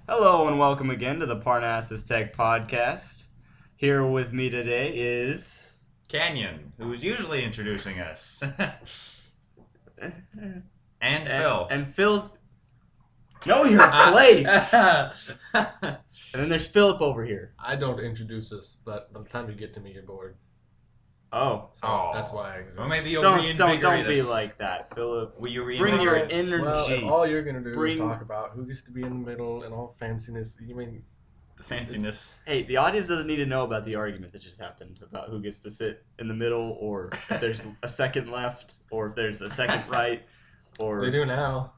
Hello and welcome again to the Parnassus Tech Podcast. Here with me today is... Canyon, who's usually introducing us. And Phil. And Phil's... Know your place! And then there's Philip over here. I don't introduce us, but by the time you get to me, you're bored. Oh. So that's why I exist. Well, maybe you'll Don't reinvigorate be us. like that, Philip. Will you Bring your reinvigorate us? energy. Well, if all you're going to do Bring- is talk about who gets to be in the middle and all fanciness, you mean... The fanciness. Hey, the audience doesn't need to know about the argument that just happened about who gets to sit in the middle, or if there's a second left, or if there's a second right, or... They do now.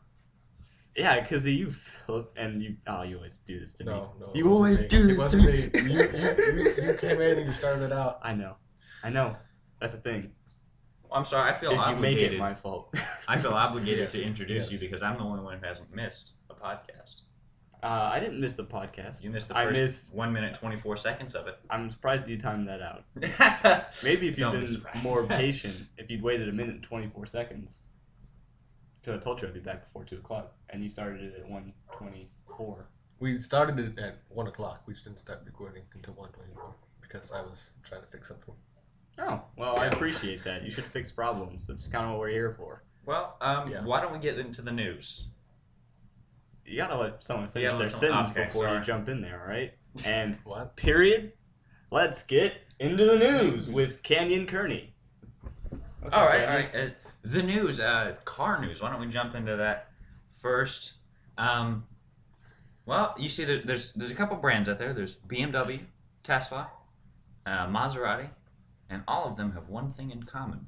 Yeah, because of you, Philip, and you... Oh, you always do this to me. No. You always do It this to wasn't me. me. You came in and you started it out. I know. That's the thing. Well, I'm sorry, I feel Is you make obligated. it my fault. I feel obligated to Yes, introduce you yes. because I'm the only one who hasn't missed a podcast. I didn't miss the podcast. You missed the I first missed. 1 minute 24 seconds of it. I'm surprised you timed that out. Maybe if you'd Don't be been surprised. more patient, if you'd waited a minute and 24 seconds. So I told you I'd be back before 2 o'clock, and you started it at 1:24. We started it at 1 o'clock. We just didn't start recording until 1:24 because I was trying to fix something. Oh, well, I appreciate that. You should fix problems. That's kind of what we're here for. Well, Yeah. why don't we get into the news? You gotta let someone finish Yeah, their let someone- sentence okay, before you sorry. jump in there, all right? And What? period. Let's get into the news with Canyon Kearney. Okay, All right. Canyon. The news, car news. Why don't we jump into that first? Well, you see, there's a couple brands out there. There's BMW, Tesla, Maserati, and all of them have one thing in common.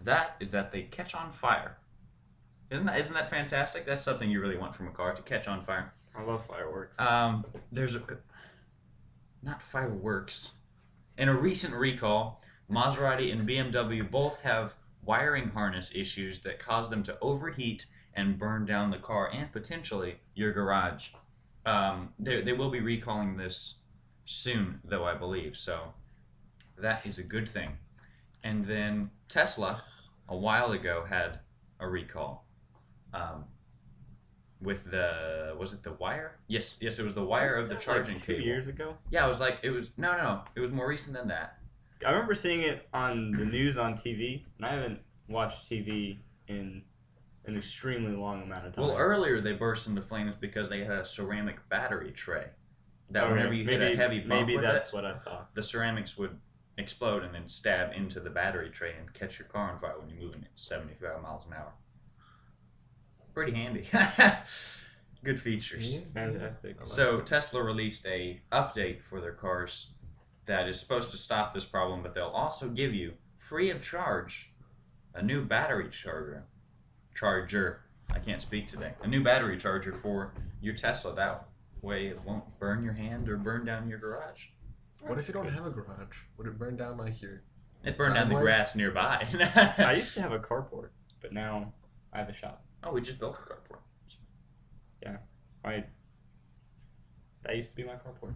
That is that they catch on fire. Isn't that fantastic? That's something you really want from a car, to catch on fire. I love fireworks. There's not fireworks. In a recent recall, Maserati and BMW both have wiring harness issues that cause them to overheat and burn down the car and potentially your garage. They will be recalling this soon, though, I believe. So that is a good thing. And then Tesla, a while ago, had a recall. With was it the wire? Yes, it was the wire of the charging like 2 cable. years ago? Yeah, it was no, it was more recent than that. I remember seeing it on the news on TV, and I haven't watched TV in an extremely long amount of time. Well, earlier they burst into flames because they had a ceramic battery tray. That Okay, whenever you hit a heavy bump maybe with that's it, what I saw. the ceramics would explode and then stab into the battery tray and catch your car on fire when you're moving at 75 miles an hour. Pretty handy. Good features. Fantastic. So Tesla released a update for their cars that is supposed to stop this problem, but they'll also give you, free of charge, a new battery charger. I can't speak today. A new battery charger for your Tesla. That way it won't burn your hand or burn down your garage. What if you don't have a garage? Would it burn down like your... It burned down the Driveway? grass nearby. I used to have a carport, but now I have a shop. Oh, we just built a carport. That used to be my carport.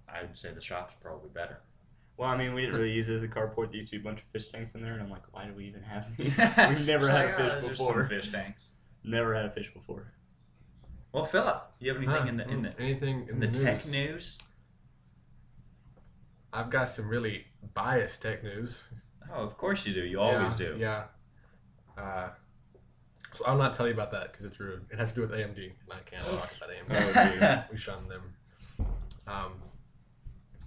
I'd say the shop's probably better. Well, I mean, we didn't really use it as a carport. There used to be a bunch of fish tanks in there, and I'm like, why do we even have these? We've never had a fish There's before. some fish tanks. Never had a fish before. Well, Philip, you have anything anything in the the tech news? news? I've got some really biased tech news. Oh, of course you do. You always do. Yeah. So I'll not tell you about that because it's rude. It has to do with AMD, and I can't talk about AMD. Oh, dude. We shun them.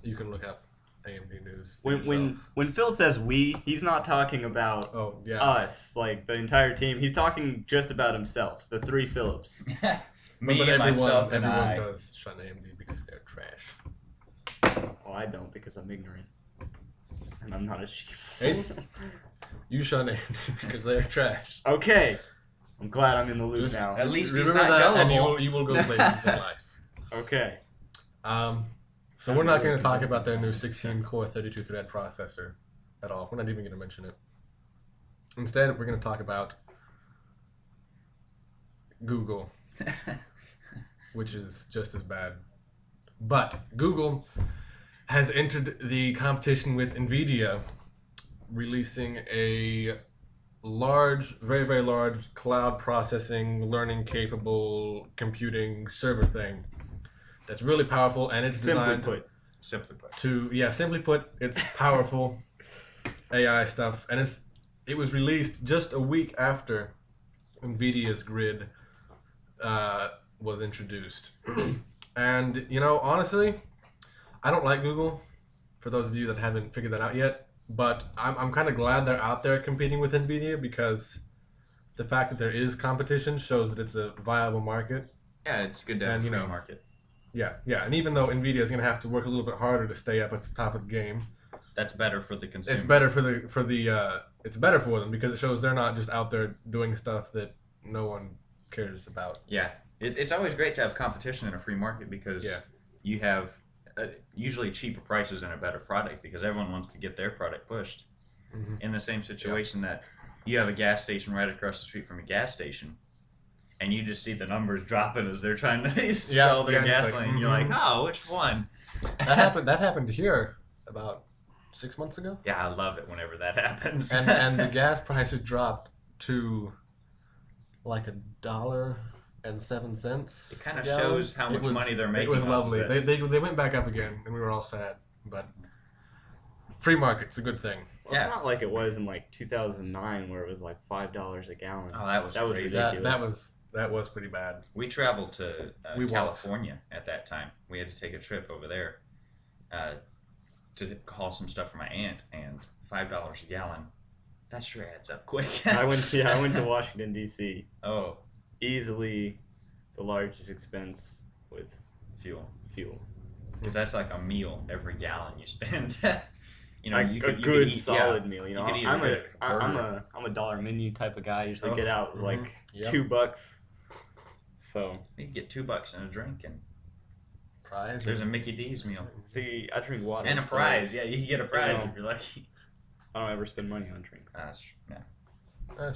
You can look up AMD news. for When yourself. when Phil says we, he's not talking about Oh yeah. us, like the entire team. He's talking just about himself, the three Phillips. Me but and myself and everyone I. does shun AMD because they're trash. Well, I don't because I'm ignorant. And I'm not a sheep. Hayden? You shun AMD because they're trash. Okay. I'm glad I'm in the loop Just- now. At least he's Remember not that, and gullible. you will go places in life. Okay. So we're not going to talk about their new 16-core 32-thread processor at all. We're not even going to mention it. Instead, we're going to talk about Google, which is just as bad. But Google has entered the competition with NVIDIA, releasing a large, very, very large cloud processing, learning capable computing server thing that's really powerful, and it's designed Simply put. simply put, it's powerful AI stuff, and it was released just a week after NVIDIA's Grid was introduced. And, honestly, I don't like Google, for those of you that haven't figured that out yet, but I'm kind of glad they're out there competing with NVIDIA, because the fact that there is competition shows that it's a viable market. Yeah, it's good to have a free market. Yeah, and even though NVIDIA is going to have to work a little bit harder to stay up at the top of the game, that's better for the consumer. it's better it's better for them, because it shows they're not just out there doing stuff that no one cares about. Yeah, it's always great to have competition in a free market, because you have usually cheaper prices and a better product, because everyone wants to get their product pushed. Mm-hmm. In the same situation that you have a gas station right across the street from a gas station, and you just see the numbers dropping as they're trying to sell their gasoline. You're like, oh, which one? That happened here about 6 months ago. Yeah, I love it whenever that happens. And the gas prices dropped to like $1.07. It kind of shows how much money they're making. It was lovely. They went back up again, and we were all sad. But free market's a good thing. Well, it's not like it was in like 2009, where it was like $5 a gallon. Oh, that was ridiculous. That was pretty bad. We traveled to California at that time. We had to take a trip over there to haul some stuff for my aunt, and $5 a gallon. That sure adds up quick. I went to Washington D.C. Oh, easily the largest expense was fuel. Because that's like a meal every gallon you spend. You could eat, solid meal. You could eat I'm a dollar menu type of guy. I usually get out like $2. So you can get $2 and a drink and prize. There's a Mickey D's meal. See, I drink water and a prize. Yeah, you can get a prize if you're lucky. I don't ever spend money on drinks. That's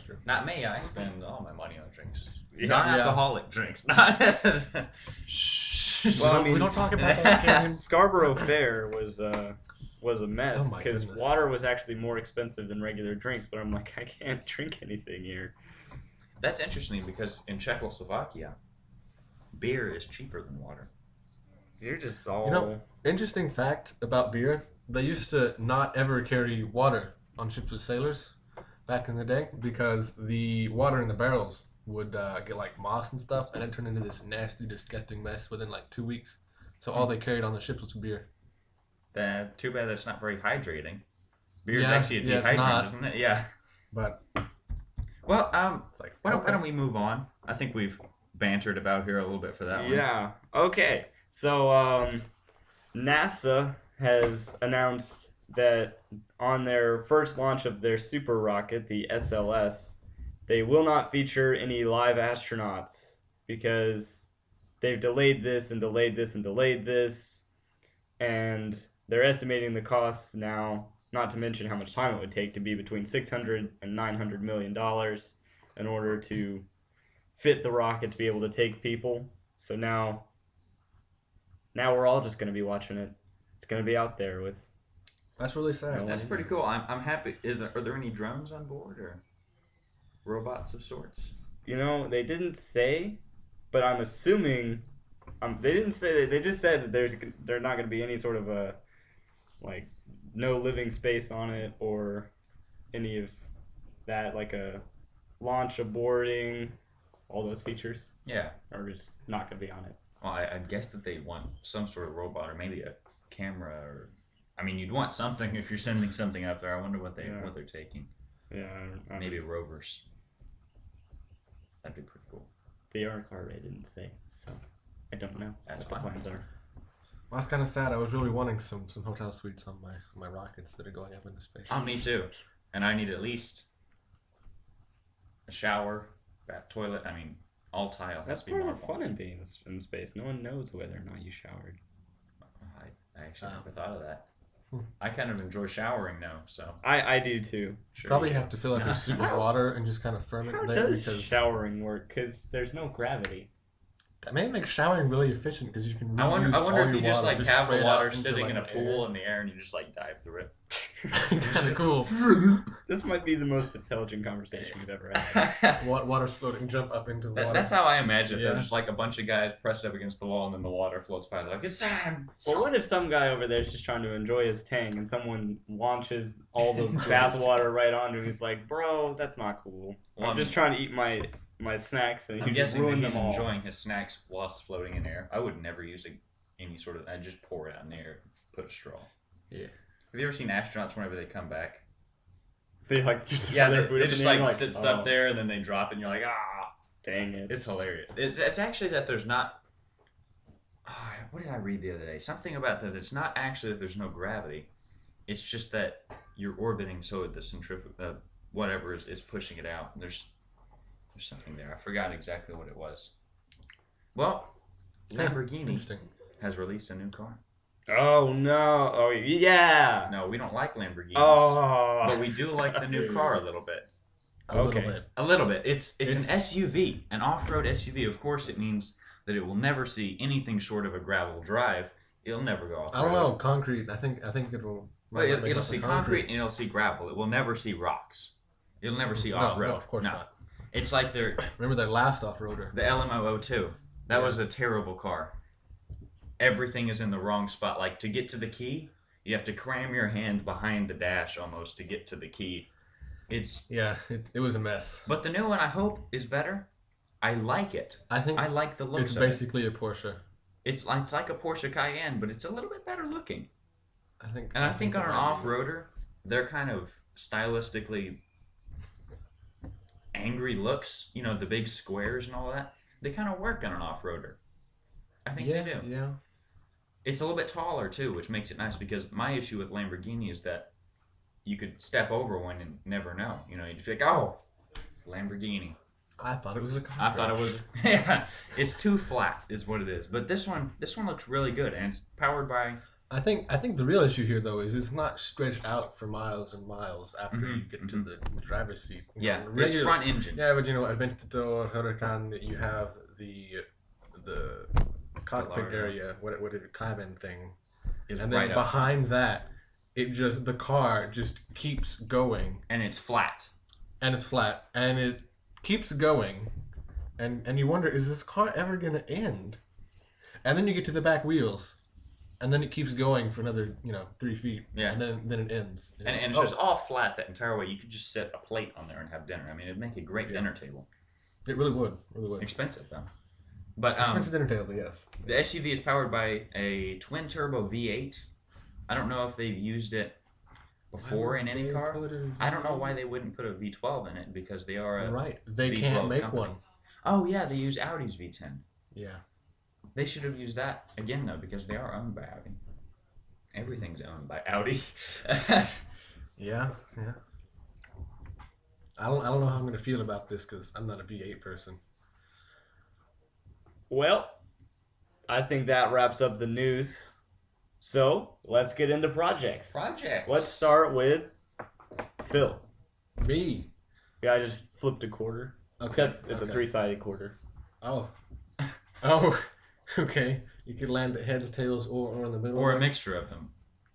true. Not me. I spend all my money on drinks. Yeah. Non-alcoholic drinks. Well, we don't talk about that. Scarborough Fair was a mess, because goodness. water was actually more expensive than regular drinks. But I'm like, I can't drink anything here. That's interesting, because in Czechoslovakia, beer is cheaper than water. You're just all... interesting fact about beer, they used to not ever carry water on ships with sailors back in the day, because the water in the barrels would get like moss and stuff, and it turned into this nasty, disgusting mess within like 2 weeks. So all they carried on the ships was beer. Too bad that's not very hydrating. Beer is actually a dehydrant, isn't it? Yeah. But... Well, why don't we move on? I think we've bantered about here a little bit for that one. Yeah. Okay. So, NASA has announced that on their first launch of their super rocket, the SLS, they will not feature any live astronauts, because they've delayed this and delayed this and delayed this, and they're estimating the costs now, not to mention how much time it would take, to be between $600 and $900 million in order to fit the rocket to be able to take people. So now we're all just going to be watching it. It's going to be out there with... That's really sad. That's pretty cool. I'm happy. Are there any drones on board, or robots of sorts? They didn't say, but I'm assuming... they didn't say... They just said that there's not going to be any sort of a... like... no living space on it, or any of that, like a launch, aborting, all those features. Yeah. Are just not going to be on it. Well, I guess that they want some sort of robot, or maybe a camera, or... I mean, you'd want something if you're sending something up there. I wonder what they're taking. Yeah. Maybe rovers. That'd be pretty cool. The article didn't say, so I don't know what the plans are. Well, that's kind of sad. I was really wanting some hotel suites on my rockets that are going up into space. Oh, me too. And I need at least a shower, toilet. I mean, all tile. That's part of the fun in being in space. No one knows whether or not you showered. I actually never thought of that. I kind of enjoy showering now, so. I do too. Sure. Probably have to fill up your suit with water and just kind of firm it How there. does showering work? Because there's no gravity. That may make showering really efficient, because you can. I wonder if you just like have the water into, sitting like, in a pool in the air, and you just like dive through it. Kind of cool. This might be the most intelligent conversation we've ever had. Water's floating, jump up into the water. That's how I imagine it. Yeah. There's just like a bunch of guys pressed up against the wall, and then the water floats by. They're like, it's time. Well, what if some guy over there is just trying to enjoy his tang and someone launches all the bath water right onto him? He's like, bro, that's not cool. Well, I'm just trying to eat my snacks and I'm you just guessing that ruined he's them all. enjoying his snacks whilst floating in air. I would never use any sort of. I'd just pour it out in the air, put a straw. Yeah. Have you ever seen astronauts whenever they come back? They like just Yeah, throw their they food up just in the air, like sit stuff oh, there, and then they drop it, and you're like, ah. dang it. It's hilarious. It's actually that there's not. What did I read the other day? Something about that. It's not actually that there's no gravity. It's just that you're orbiting, so the centrifugal, whatever is pushing it out. There's something there. I forgot exactly what it was. Well, Lamborghini Interesting. has released a new car. Oh no. Oh yeah. No, we don't like Lamborghinis, Oh. but we do like the new car a little bit. A little Okay. bit. A little bit. It's an SUV, an off-road SUV. Of course, it means that it will never see anything short of a gravel drive. It'll never go off-road. I don't know. Concrete. I think it will. Well, it'll see concrete and it'll see gravel. It will never see rocks. It'll never see off-road. No, of course not. It's like the Remember their last off-roader? LMO02. That was a terrible car. Everything is in the wrong spot. Like, to get to the key, you have to cram your hand behind the dash almost to get to the key. Yeah, it was a mess. But the new one, I hope, is better. I like it. I think I like the looks it's of it. basically a Porsche. It's like a Porsche Cayenne, but it's a little bit better looking. I think. And I think on it an might be. off-roader, they're kind of stylistically angry looks. You know, the big squares and all that. They kind of work on an off-roader. I think they do. Yeah. It's a little bit taller too, which makes it nice because my issue with Lamborghini is that you could step over one and never know. You know, you just be like, oh, Lamborghini. I thought it was a car. I thought it was. Yeah, it's too flat, is what it is. But this one looks really good, and it's powered by. I think the real issue here though is it's not stretched out for miles and miles after you get to the driver's seat. You Yeah, know, it's front engine. Yeah, but you know, Aventador, Huracan, you have the cockpit area, what is it, cabin thing, Is and right then up, behind that, the car just keeps going, and it's flat. and it's flat, and it keeps going, and you wonder, is this car ever gonna end? And then you get to the back wheels, and then it keeps going for another 3 feet, Yeah. and then it ends. And it's just all flat that entire way. You could just set a plate on there and have dinner. I mean, it'd make a great dinner table. It really would, Expensive though. But expensive dinner table, yes. the SUV is powered by a twin turbo V8. I don't know if they've used it before in any car. I don't know why they wouldn't put a V12 in it because they are a Right, they V12 can't make company. one. Oh yeah, they use Audi's V10. Yeah. They should have used that again though because they are owned by Audi. Everything's owned by Audi. Yeah. I don't know how I'm gonna feel about this because I'm not a V8 person. Well, I think that wraps up the news. So let's get into projects. Projects. Let's start with Phil. Me. Yeah, I just flipped a quarter. Okay. Except it's a okay. 3-sided quarter. Oh. Okay. You could land at heads, tails, or in the middle. Or a mixture of them.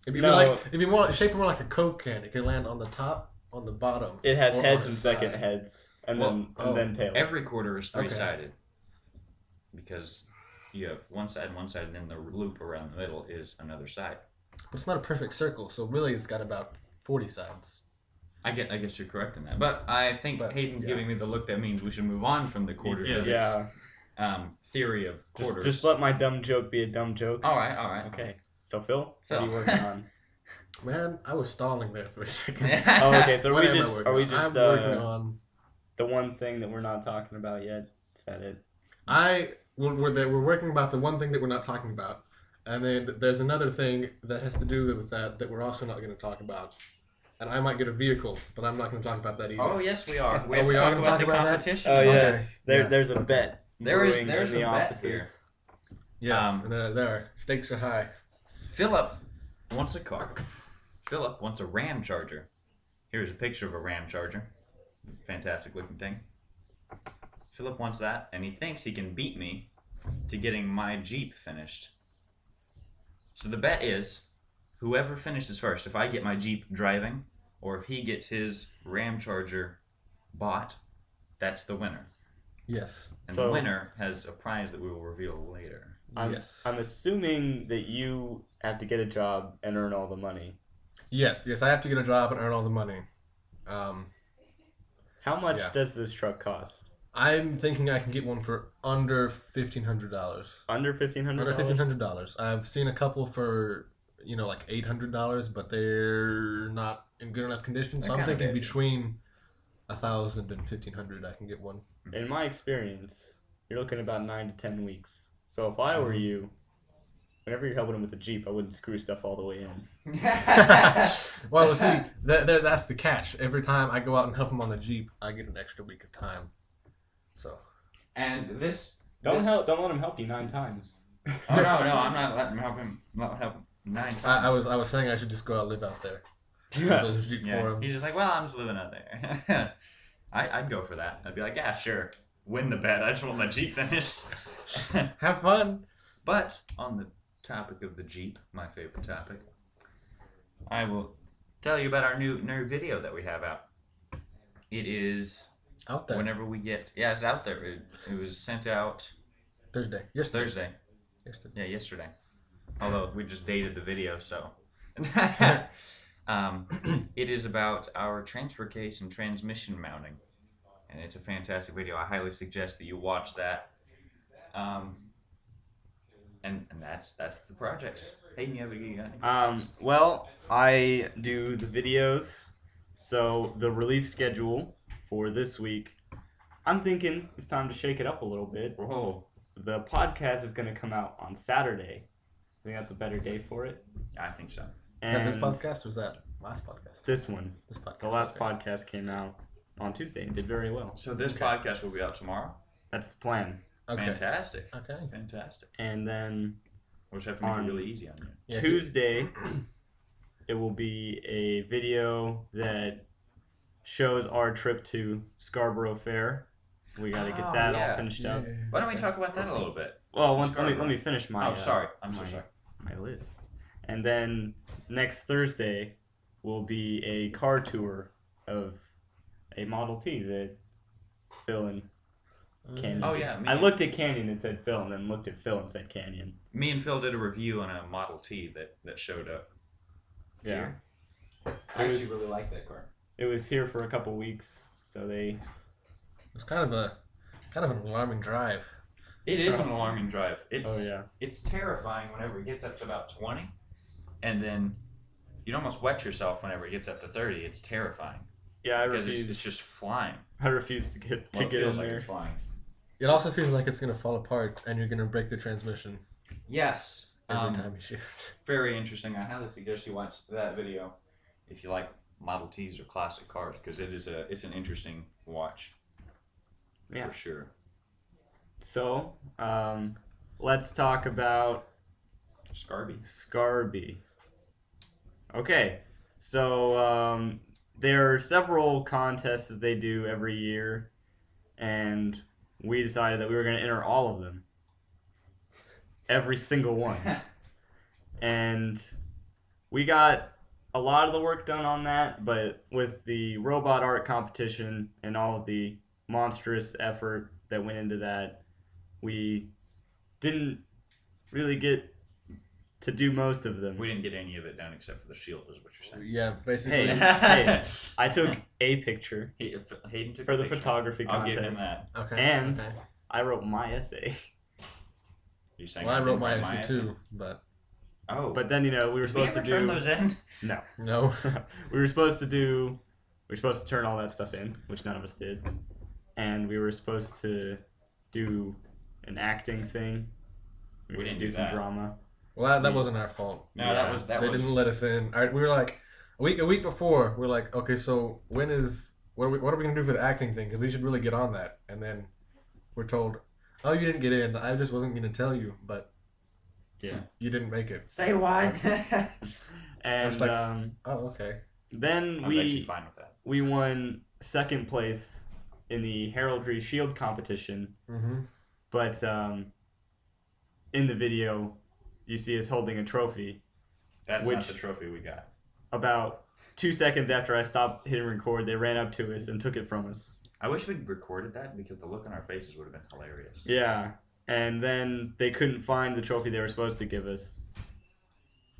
It'd be No. it'd be more shaped more like a Coke can. It could land on the top, on the bottom. It has or heads on and the second side. heads, and Well, then tails. Every quarter is three-sided. Because you have one side, and then the loop around the middle is another side. But it's not a perfect circle, so really it's got about 40 sides. I guess you're correct in that. But I think Hayden's giving me the look that means we should move on from the quarter physics theory of quarters. Just let my dumb joke be a dumb joke. All right. Okay. So Phil, Phil. what are you working on? Man, I was stalling there for a second. Oh, okay. So What are am I we working on? just I'm working on. the one thing that we're not talking about yet? Is that it? We're working about the one thing that we're not talking about, and then there's another thing that has to do with that we're also not going to talk about. And I might get a vehicle, but I'm not going to talk about that either. Oh yes, we are. We Oh, have we to are talk gonna about talk the about that? competition. Oh Okay. yes. Yeah. There's a bet. There's brewing a in the bet offices. here. Yes, and there. Stakes are high. Philip wants a car. Philip wants a Ram Charger. Here's a picture of a Ram Charger. Fantastic looking thing. Philip wants that, and he thinks he can beat me to getting my Jeep finished. So the bet is, whoever finishes first, if I get my Jeep driving, or if he gets his Ram Charger bought, that's the winner. Yes. And So- the winner has a prize that we will reveal later. Yes. I'm assuming that you have to get a job and earn all the money. Yes. I have to get a job and earn all the money. How much Yeah. does this truck cost? I'm thinking I can get one for under $1,500. Under $1,500. Under $1,500. I've seen a couple for like $800, but they're not in good enough condition. So They're I'm kinda thinking big. between 1,000 and 1,500, I can get one. In my experience, you're looking about 9 to 10 weeks. So if I were you, whenever you're helping him with the Jeep, I wouldn't screw stuff all the way in. Well, see, that's the catch. Every time I go out and help him on the Jeep, I get an extra week of time. So. And this... Don't let him help you 9 times. Oh, no, I'm not letting him help him 9 times. I was saying I should just go out and live out there. Build a Jeep for Yeah, him. he's just like, well, I'm just living out there. I'd go for that. I'd be like, yeah, sure. Win the bet. I just want my Jeep finished. Have fun. But on the topic of the Jeep, my favorite topic, I will tell you about our new video that we have out. It is Out there. whenever we get... Yeah, it's out there. It was sent out Thursday. Thursday. Yesterday. Yeah, yesterday. Although we just dated the video, so... It is about our transfer case and transmission mounting. And it's a fantastic video. I highly suggest that you watch that. And that's the projects. Hayden, you got any projects? Well, I do the videos. So the release schedule for this week, I'm thinking it's time to shake it up a little bit. Whoa. The podcast is going to come out on Saturday. I think that's a better day for it. I think so. And This podcast or was that last podcast? This one. This podcast. The last okay. podcast came out on Tuesday and did very well. So this podcast will be out tomorrow. That's the plan. Okay. Fantastic. Okay. Fantastic. And then We'll just have to make On- it really easy on you. Yeah, Tuesday, it will be a video that shows our trip to Scarborough Fair. We got to get Oh, that yeah. all finished up. Why don't we talk about that a little bit? Well, let Scarborough. me finish my. Sorry. I'm so my- sorry. My list. And then next Thursday will be a car tour of a Model T that Phil and Canyon. Oh, did. yeah, me I and- looked at Canyon and said Phil, and then looked at Phil and said Canyon. Me and Phil did a review on a Model T that showed up. Yeah. Here. It I actually was- really like that car. It was here for a couple weeks, so they. It's kind of an alarming drive. It is an alarming drive. It's Oh yeah. It's terrifying whenever it gets up to about 20, and then you'd almost wet yourself whenever it gets up to 30. It's terrifying Yeah, I because refuse. it's just flying. I refuse to get Well, it in feels like there. it's flying. It also feels like it's gonna fall apart and you're gonna break the transmission Yes. every time you shift. Very interesting. I highly suggest you watch that video if you like Model Ts or classic cars because it's an interesting watch. Yeah. For sure. So, let's talk about Scarby. Scarby. Okay, so there are several contests that they do every year, and we decided that we were going to enter all of them. Every single one. And we got a lot of the work done on that, but with the robot art competition and all of the monstrous effort that went into that, we didn't really get to do most of them. We didn't get any of it done except for the shield, is what you're saying. Yeah, basically. Hey, hey, I took a picture Hayden took for a the picture. photography I'll contest. give him that. Okay. And- okay. I wrote my essay. You saying Well, I wrote didn't my write essay too, but Oh, But then, we were did we supposed ever to turn do... those in? No. no. We were supposed to turn all that stuff in, which none of us did. And we were supposed to do an acting thing. We were didn't gonna do some that. drama. Well, that wasn't our fault. No, Yeah. that was They didn't let us in. All right, we were like a week before. We're like, okay, so what are we gonna do for the acting thing? Because we should really get on that. And then we're told, oh, you didn't get in. I just wasn't gonna tell you, but Yeah. you didn't make it. Say what? And was like- Oh, okay. then I'm actually fine with that. we won second place in the Heraldry Shield competition. Mm-hmm. But in the video, you see us holding a trophy. That's not Which- the trophy we got. About 2 seconds after I stopped hitting record, they ran up to us and took it from us. I wish we'd recorded that because the look on our faces would have been hilarious. Yeah, and then they couldn't find the trophy they were supposed to give us.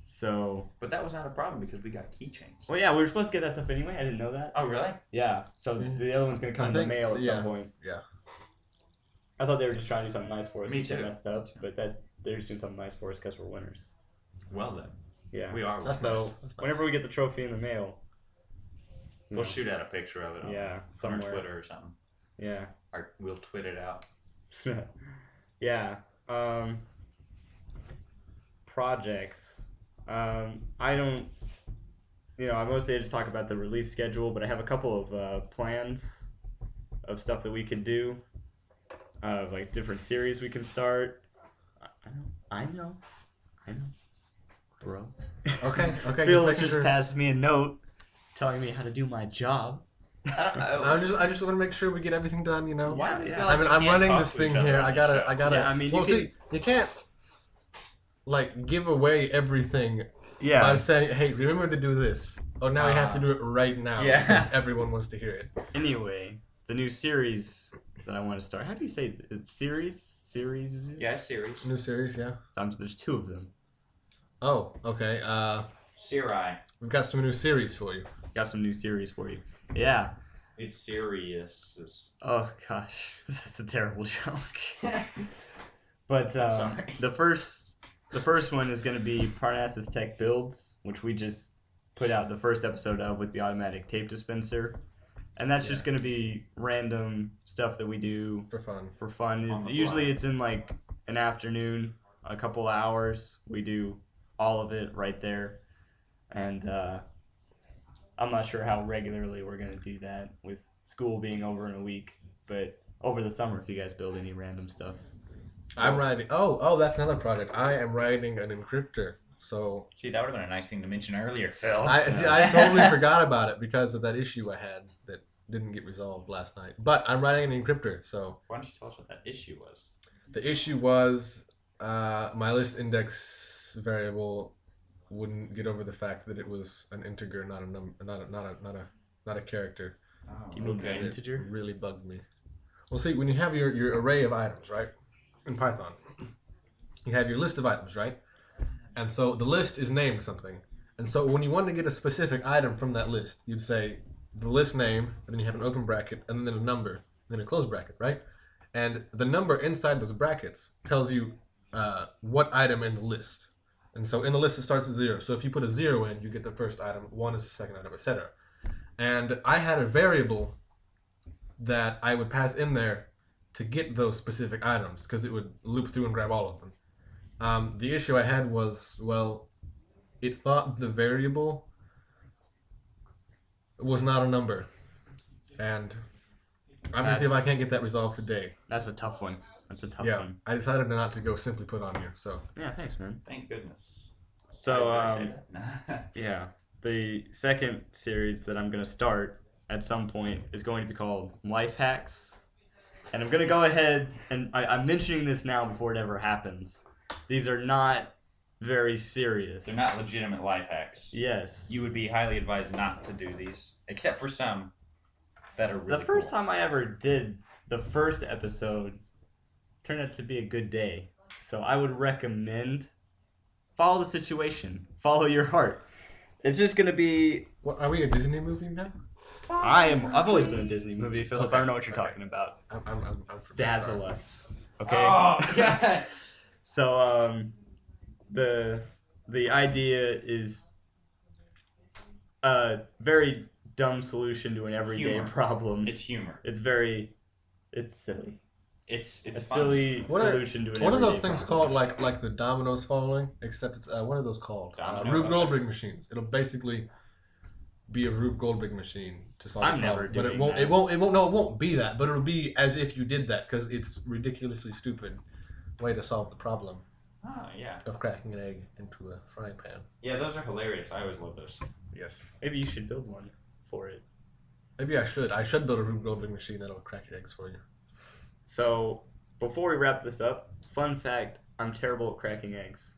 So, But that was not a problem because we got keychains. well, yeah, we were supposed to get that stuff anyway. I didn't know that. Oh, really? Yeah, so the other one's gonna come in the mail at some point. Yeah. I thought they were just trying to do something nice for us. Me and shit too. messed up, but they're just doing something nice for us because we're winners. Well then, Yeah. we are. That's winners. nice. So That's nice. whenever we get the trophy in the mail, We'll shoot out a picture of it on, yeah, on our somewhere. Twitter or something. Yeah. Or we'll twit it out. Yeah. Projects. I don't. I mostly just talk about the release schedule, but I have a couple of plans of stuff that we could do, like different series we can start. I know, bro. Okay. Phil making just sure. passed me a note telling me how to do my job. I don't know. I just want to make sure we get everything done. You know. Why do we Yeah. feel like we I'm can't running talk this to thing each other here. on I the gotta. show? Yeah, I mean, Well, you see, you can't like give away everything by saying, "Hey, remember to do this." Oh, now we have to do it right now. Yeah. Because everyone wants to hear it. Anyway, the new series that I want to start. How do you say it? Is it series? Series? Yeah, series. New series, yeah. There's 2 of them. Oh, okay. Siri. We've got some new series for you. Got some new series for you. Yeah. It's serious. Oh gosh, that's a terrible joke. But Sorry. the first one is going to be Parnassus Tech Builds, which we just put out the first episode of with the automatic tape dispenser, and that's just going to be random stuff that we do For fun. for fun. On the Usually fly. it's in like an afternoon, a couple hours. We do all of it right there, and I'm not sure how regularly we're going to do that with school being over in a week, but over the summer if you guys build any random stuff. I'm writing. Oh, that's another project. I am writing an encryptor. So See, that would have been a nice thing to mention earlier, Phil. I totally forgot about it because of that issue I had that didn't get resolved last night. But I'm writing an encryptor. So Why don't you tell us what that issue was? the issue was my list index variable wouldn't get over the fact that it was an integer, not a number, not a character. Oh, Do you mean okay. an integer? It really bugged me. Well, see, when you have your array of items, right, in Python, you have your list of items, right? And so the list is named something. And so when you want to get a specific item from that list, you'd say the list name, and then you have an open bracket, and then a number, then a close bracket, right? And the number inside those brackets tells you what item in the list. And so in the list it starts at 0. So if you put a 0 in, you get the first item, 1 is the second item, etc. And I had a variable that I would pass in there to get those specific items because it would loop through and grab all of them. The issue I had was, well, it thought the variable was not a number. And I'm going to see if I can't get that resolved today. That's a tough one. That's a tough Yeah, one. I decided not to go simply put on here. So Yeah, thanks, man. Thank goodness. So, Why did I say that? yeah, the second series that I'm going to start at some point is going to be called Life Hacks. And I'm going to go ahead, and I'm mentioning this now before it ever happens. These are not very serious. They're not legitimate life hacks. Yes. You would be highly advised not to do these, except for some that are really The first cool. time I ever did the first episode turned out to be a good day. So I would recommend follow the situation. Follow your heart. It's just going to be... what, are we a Disney movie now? I've always been a Disney movie, Philip. Okay, I don't know what you're okay. talking about. I'm from Dazzle sorry. us. Okay? Oh, God. So, the idea is a very dumb solution to an everyday Humor. problem. It's humor. It's silly. It's A fun. silly What are- solution to an What are everyday those things problem. called, like the dominoes falling? Except it's what are those called? Domino Rube effect. Goldberg machines. It'll basically be a Rube Goldberg machine to solve I'm the never problem. But it doing won't. that. It won't. No, it won't be that. But it'll be as if you did that because it's ridiculously stupid way to solve the problem Oh, yeah. of cracking an egg into a frying pan. Yeah, those are hilarious. I always love those. Yes. Maybe you should build one for it. Maybe I should. I should build a Rube Goldberg machine that'll crack your eggs for you. So, before we wrap this up, fun fact, I'm terrible at cracking eggs.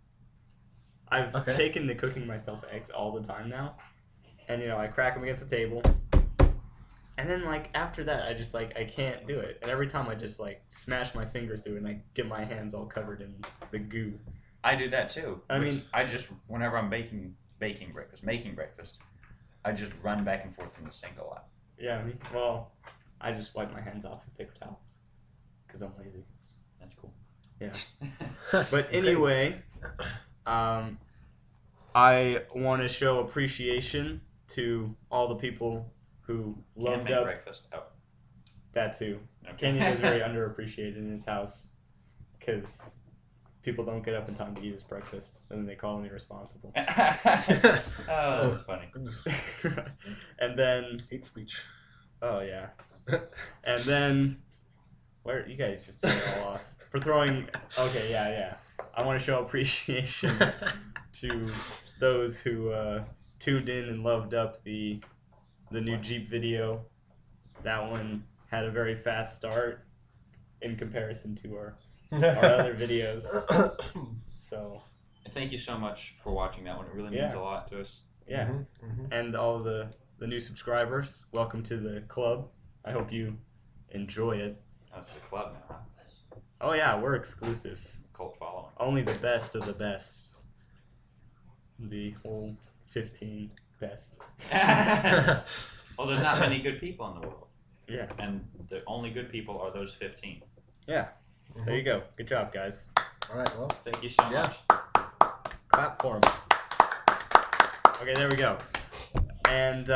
I've Okay. taken to cooking myself eggs all the time now, and I crack them against the table, and then like after that, I just like I can't do it, and every time I just like smash my fingers through it, and I get my hands all covered in the goo. I do that too. I mean, I just whenever I'm making breakfast, I just run back and forth from the sink a lot. Yeah, well, I just wipe my hands off with paper towels because I'm lazy. That's cool. Yeah. But anyway, I want to show appreciation to all the people who loved Can't make up breakfast. Oh. that too. Okay. Kenyon was very underappreciated in his house because people don't get up in time to eat his breakfast, and then they call him irresponsible. Oh, that was funny. Goodness. And then, Hate speech. oh yeah, and then, where you guys just turn it all off for throwing? Okay, yeah. I want to show appreciation to those who tuned in and loved up the new Jeep video. That one had a very fast start in comparison to our other videos. So And thank you so much for watching that one. It really means Yeah. a lot to us. yeah, and all the new subscribers, welcome to the club. I hope you enjoy it. That's the club now, huh? Oh yeah, we're exclusive. Cult following. Only the best of the best. The whole 15 best. Well, there's not many good people in the world. Yeah. And the only good people are those 15. Yeah. There you go. Good job, guys. All right, well. Thank you so Yeah. much. Clap for them. Okay, there we go. And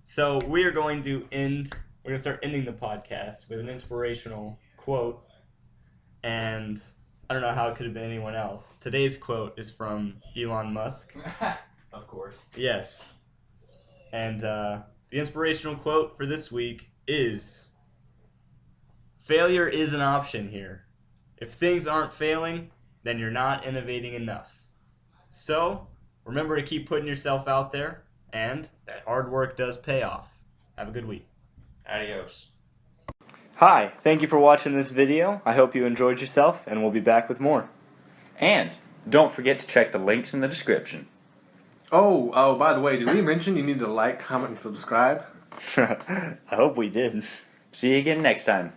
so we are going to we're going to start ending the podcast with an inspirational quote. And I don't know how it could have been anyone else. Today's quote is from Elon Musk. Of course. Yes. And the inspirational quote for this week is, "Failure is an option here. If things aren't failing, then you're not innovating enough. So, remember to keep putting yourself out there, and that hard work does pay off." Have a good week. Adios. Hi, thank you for watching this video. I hope you enjoyed yourself, and we'll be back with more. And don't forget to check the links in the description. Oh, by the way, did we mention you need to like, comment, and subscribe? I hope we did. See you again next time.